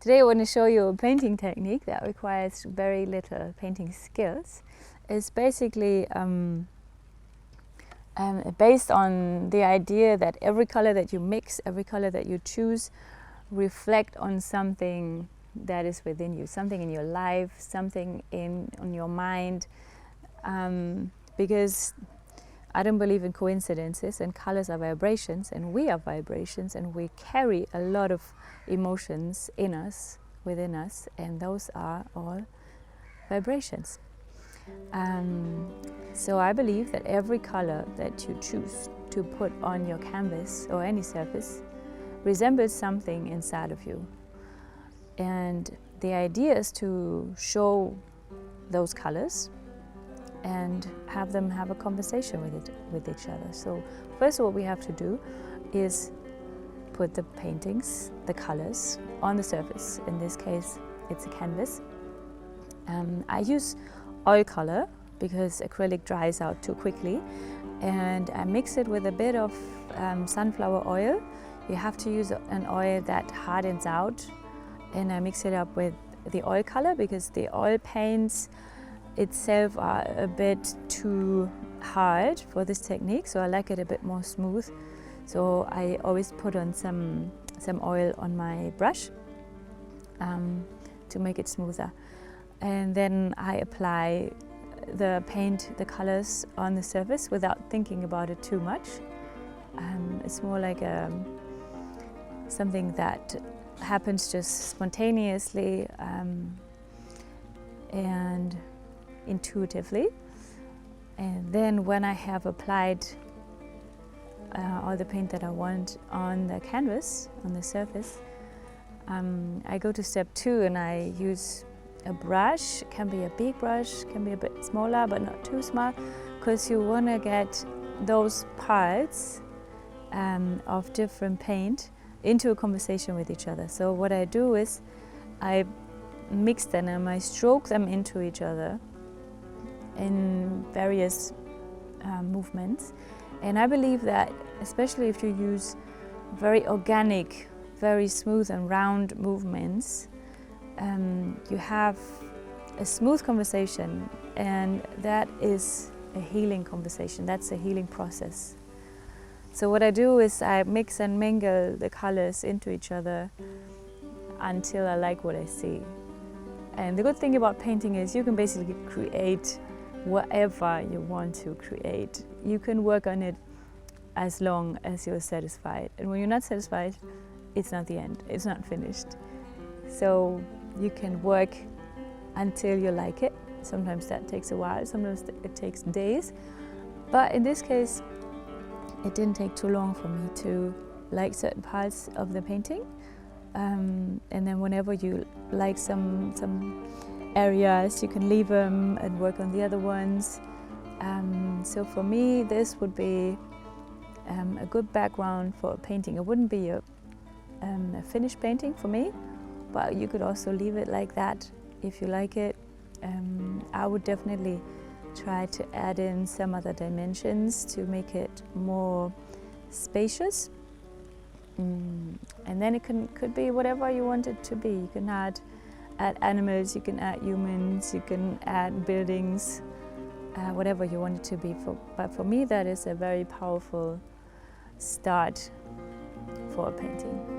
Today I want to show you a painting technique that requires very little painting skills. It's basically based on the idea that every color that you mix, every color that you choose, reflect on something that is within you, something in your life, something on your mind, because I don't believe in coincidences, and colors are vibrations, and we are vibrations, and we carry a lot of emotions in us, within us, and those are all vibrations. So I believe that every color that you choose to put on your canvas or any surface resembles something inside of you. And the idea is to show those colors and have them have a conversation with each other. So first what we have to do is put the paintings, the colors, on the surface. In this case, it's a canvas. I use oil color because acrylic dries out too quickly, and I mix it with a bit of sunflower oil. You have to use an oil that hardens out, and I mix it up with the oil color because the oil paints itself are a bit too hard for this technique, so I like it a bit more smooth. So I always put on some oil on my brush to make it smoother. And then I apply the colors on the surface without thinking about it too much. It's more like something that happens just spontaneously and intuitively. And then when I have applied all the paint that I want on the canvas, on the surface, I go to step 2 and I use a brush. It can be a big brush, can be a bit smaller but not too small, because you want to get those parts of different paint into a conversation with each other. So what I do is I mix them and I stroke them into each other in various movements. And I believe that especially if you use very organic, very smooth and round movements, you have a smooth conversation, and that is a healing conversation. That's a healing process. So what I do is I mix and mingle the colors into each other until I like what I see. And the good thing about painting is you can basically create whatever you want to create. You can work on it as long as you're satisfied. And when you're not satisfied, it's not the end, it's not finished. So you can work until you like it. Sometimes that takes a while, sometimes it takes days. But in this case, it didn't take too long for me to like certain parts of the painting. And then whenever you like some areas, you can leave them and work on the other ones. So for me, this would be a good background for a painting. It wouldn't be a finished painting for me, but you could also leave it like that if you like it. I would definitely try to add in some other dimensions to make it more spacious. And then it could be whatever you want it to be. You can add animals, you can add humans, you can add buildings, whatever you want it to be. But for me, that is a very powerful start for a painting.